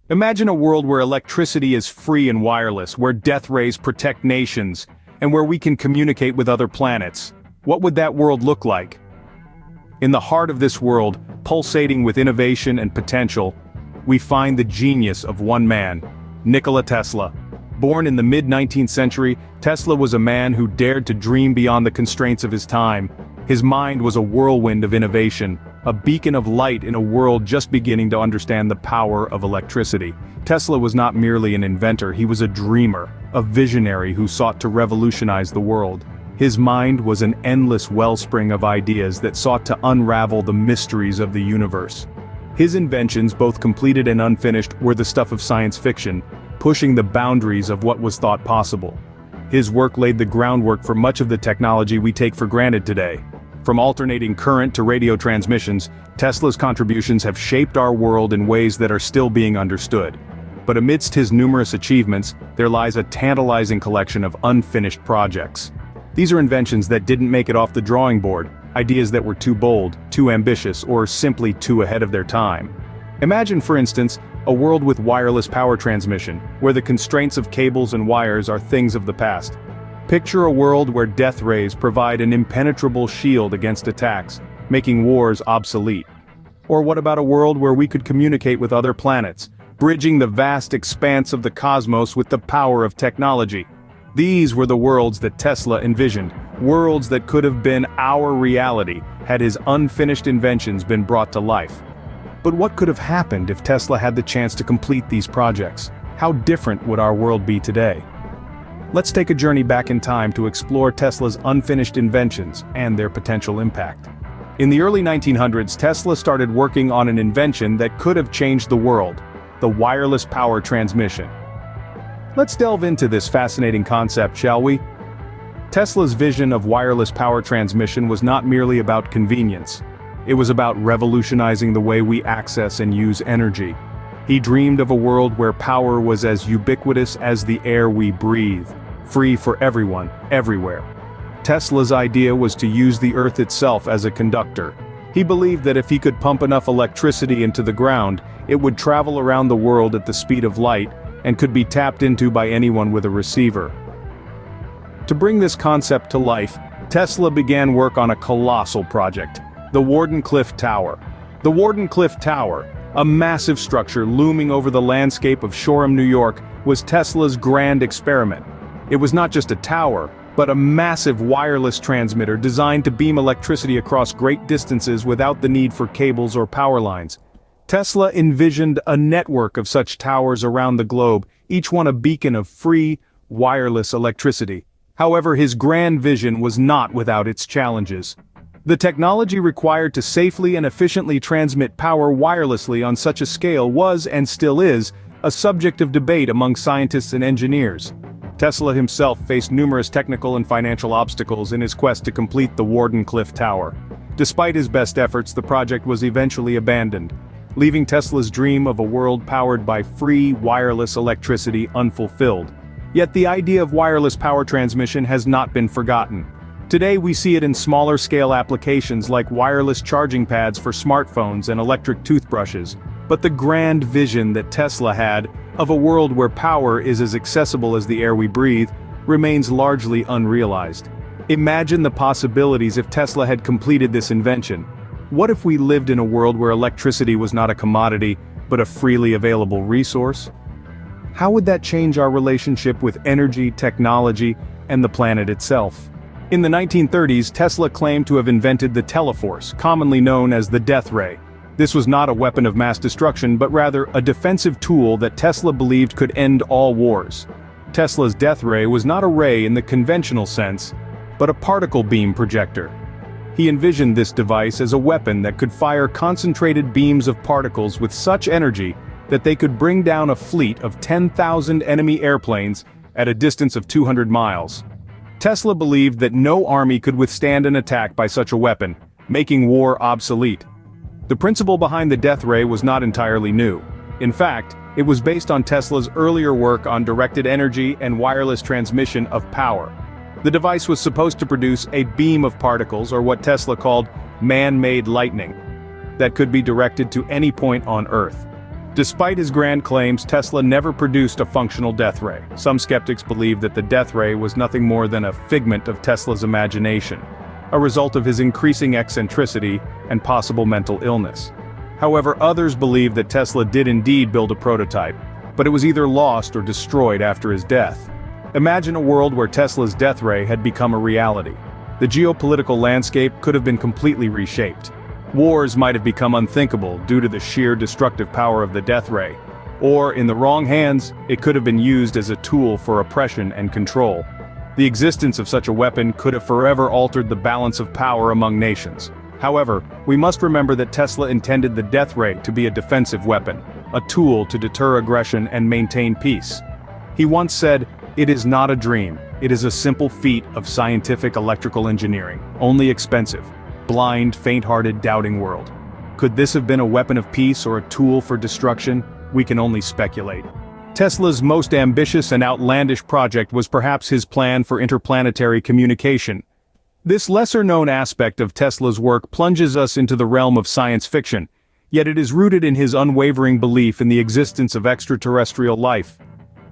Imagine a world where electricity is free and wireless, where death rays protect nations, and where we can communicate with other planets. What would that world look like? In the heart of this world, pulsating with innovation and potential, we find the genius of one man, Nikola Tesla. Born in the mid-19th century, Tesla was a man who dared to dream beyond the constraints of his time. His mind was a whirlwind of innovation, a beacon of light in a world just beginning to understand the power of electricity. Tesla was not merely an inventor, he was a dreamer, a visionary who sought to revolutionize the world. His mind was an endless wellspring of ideas that sought to unravel the mysteries of the universe. His inventions, both completed and unfinished, were the stuff of science fiction, pushing the boundaries of what was thought possible. His work laid the groundwork for much of the technology we take for granted today. From alternating current to radio transmissions, Tesla's contributions have shaped our world in ways that are still being understood. But amidst his numerous achievements, there lies a tantalizing collection of unfinished projects. These are inventions that didn't make it off the drawing board, ideas that were too bold, too ambitious, or simply too ahead of their time. Imagine, for instance, a world with wireless power transmission, where the constraints of cables and wires are things of the past. Picture a world where death rays provide an impenetrable shield against attacks, making wars obsolete. Or what about a world where we could communicate with other planets, bridging the vast expanse of the cosmos with the power of technology? These were the worlds that Tesla envisioned, worlds that could have been our reality had his unfinished inventions been brought to life. But what could have happened if Tesla had the chance to complete these projects? How different would our world be today? Let's take a journey back in time to explore Tesla's unfinished inventions and their potential impact. In the early 1900s, Tesla started working on an invention that could have changed the world: the wireless power transmission. Let's delve into this fascinating concept, shall we? Tesla's vision of wireless power transmission was not merely about convenience. It was about revolutionizing the way we access and use energy. He dreamed of a world where power was as ubiquitous as the air we breathe, free for everyone, everywhere. Tesla's idea was to use the Earth itself as a conductor. He believed that if he could pump enough electricity into the ground, it would travel around the world at the speed of light and could be tapped into by anyone with a receiver. To bring this concept to life, Tesla began work on a colossal project: the Wardenclyffe Tower. The Wardenclyffe Tower, a massive structure looming over the landscape of Shoreham, New York, was Tesla's grand experiment. It was not just a tower, but a massive wireless transmitter designed to beam electricity across great distances without the need for cables or power lines. Tesla envisioned a network of such towers around the globe, each one a beacon of free, wireless electricity. However, his grand vision was not without its challenges. The technology required to safely and efficiently transmit power wirelessly on such a scale was, and still is, a subject of debate among scientists and engineers. Tesla himself faced numerous technical and financial obstacles in his quest to complete the Wardenclyffe Tower. Despite his best efforts, the project was eventually abandoned, leaving Tesla's dream of a world powered by free, wireless electricity unfulfilled. Yet the idea of wireless power transmission has not been forgotten. Today we see it in smaller-scale applications like wireless charging pads for smartphones and electric toothbrushes. But the grand vision that Tesla had, of a world where power is as accessible as the air we breathe, remains largely unrealized. Imagine the possibilities if Tesla had completed this invention. What if we lived in a world where electricity was not a commodity, but a freely available resource? How would that change our relationship with energy, technology, and the planet itself? In the 1930s, Tesla claimed to have invented the teleforce, commonly known as the death ray. This was not a weapon of mass destruction, but rather a defensive tool that Tesla believed could end all wars. Tesla's death ray was not a ray in the conventional sense, but a particle beam projector. He envisioned this device as a weapon that could fire concentrated beams of particles with such energy that they could bring down a fleet of 10,000 enemy airplanes at a distance of 200 miles. Tesla believed that no army could withstand an attack by such a weapon, making war obsolete. The principle behind the death ray was not entirely new. In fact, it was based on Tesla's earlier work on directed energy and wireless transmission of power. The device was supposed to produce a beam of particles, or what Tesla called man-made lightning, that could be directed to any point on Earth. Despite his grand claims, Tesla never produced a functional death ray. Some skeptics believe that the death ray was nothing more than a figment of Tesla's imagination, a result of his increasing eccentricity and possible mental illness. However, others believe that Tesla did indeed build a prototype, but it was either lost or destroyed after his death. Imagine a world where Tesla's death ray had become a reality. The geopolitical landscape could have been completely reshaped. Wars might have become unthinkable due to the sheer destructive power of the death ray. Or, in the wrong hands, it could have been used as a tool for oppression and control. The existence of such a weapon could have forever altered the balance of power among nations. However, we must remember that Tesla intended the death ray to be a defensive weapon, a tool to deter aggression and maintain peace. He once said, "It is not a dream, it is a simple feat of scientific electrical engineering, only expensive. Blind, faint-hearted, doubting world." Could this have been a weapon of peace or a tool for destruction? We can only speculate. Tesla's most ambitious and outlandish project was perhaps his plan for interplanetary communication. This lesser-known aspect of Tesla's work plunges us into the realm of science fiction, yet it is rooted in his unwavering belief in the existence of extraterrestrial life.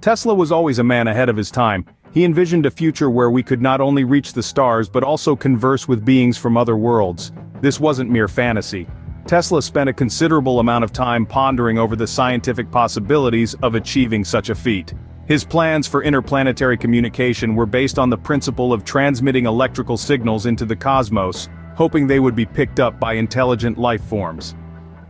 Tesla was always a man ahead of his time. He envisioned a future where we could not only reach the stars but also converse with beings from other worlds. This wasn't mere fantasy. Tesla spent a considerable amount of time pondering over the scientific possibilities of achieving such a feat. His plans for interplanetary communication were based on the principle of transmitting electrical signals into the cosmos, hoping they would be picked up by intelligent life forms.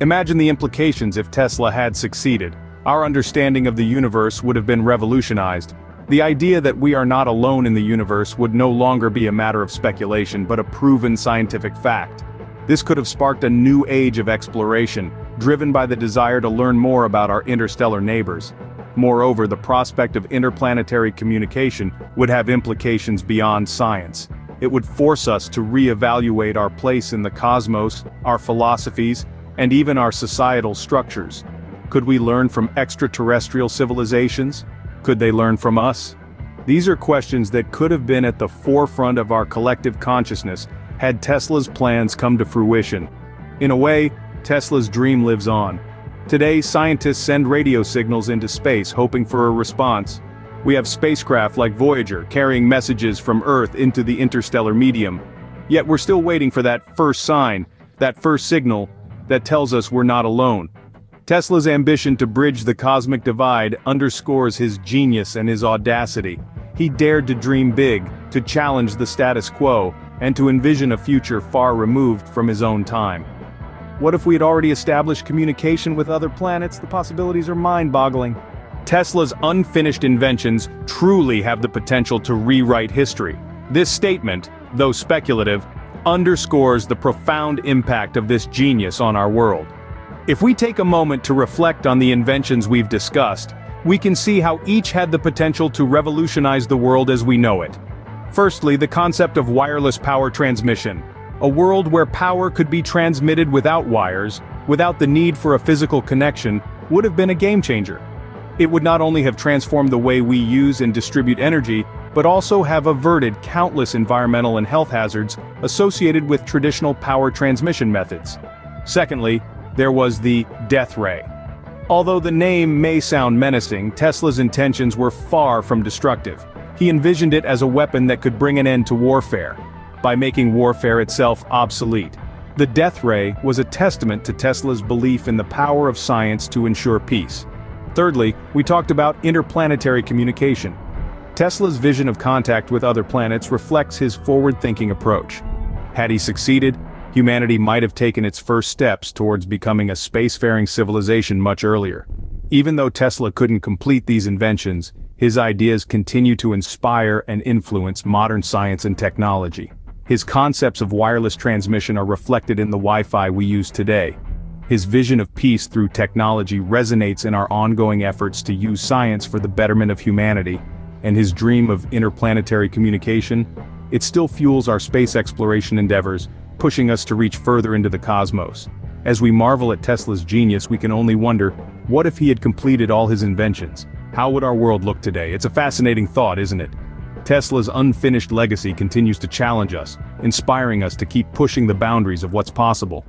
Imagine the implications if Tesla had succeeded. Our understanding of the universe would have been revolutionized. The idea that we are not alone in the universe would no longer be a matter of speculation but a proven scientific fact. This could have sparked a new age of exploration, driven by the desire to learn more about our interstellar neighbors. Moreover, the prospect of interplanetary communication would have implications beyond science. It would force us to re-evaluate our place in the cosmos, our philosophies, and even our societal structures. Could we learn from extraterrestrial civilizations? Could they learn from us? These are questions that could have been at the forefront of our collective consciousness had Tesla's plans come to fruition. In a way, Tesla's dream lives on. Today, scientists send radio signals into space hoping for a response. We have spacecraft like Voyager carrying messages from Earth into the interstellar medium. Yet we're still waiting for that first sign, that first signal, that tells us we're not alone. Tesla's ambition to bridge the cosmic divide underscores his genius and his audacity. He dared to dream big, to challenge the status quo, and to envision a future far removed from his own time. What if we had already established communication with other planets? The possibilities are mind-boggling. Tesla's unfinished inventions truly have the potential to rewrite history. This statement, though speculative, underscores the profound impact of this genius on our world. If we take a moment to reflect on the inventions we've discussed, we can see how each had the potential to revolutionize the world as we know it. Firstly, the concept of wireless power transmission. A world where power could be transmitted without wires, without the need for a physical connection, would have been a game-changer. It would not only have transformed the way we use and distribute energy, but also have averted countless environmental and health hazards associated with traditional power transmission methods. Secondly, there was the death ray. Although the name may sound menacing, Tesla's intentions were far from destructive. He envisioned it as a weapon that could bring an end to warfare, by making warfare itself obsolete. The death ray was a testament to Tesla's belief in the power of science to ensure peace. Thirdly, we talked about interplanetary communication. Tesla's vision of contact with other planets reflects his forward-thinking approach. Had he succeeded, humanity might have taken its first steps towards becoming a spacefaring civilization much earlier. Even though Tesla couldn't complete these inventions, his ideas continue to inspire and influence modern science and technology. His concepts of wireless transmission are reflected in the Wi-Fi we use today. His vision of peace through technology resonates in our ongoing efforts to use science for the betterment of humanity, and his dream of interplanetary communication, it still fuels our space exploration endeavors, pushing us to reach further into the cosmos. As we marvel at Tesla's genius, we can only wonder, what if he had completed all his inventions? How would our world look today? It's a fascinating thought, isn't it? Tesla's unfinished legacy continues to challenge us, inspiring us to keep pushing the boundaries of what's possible.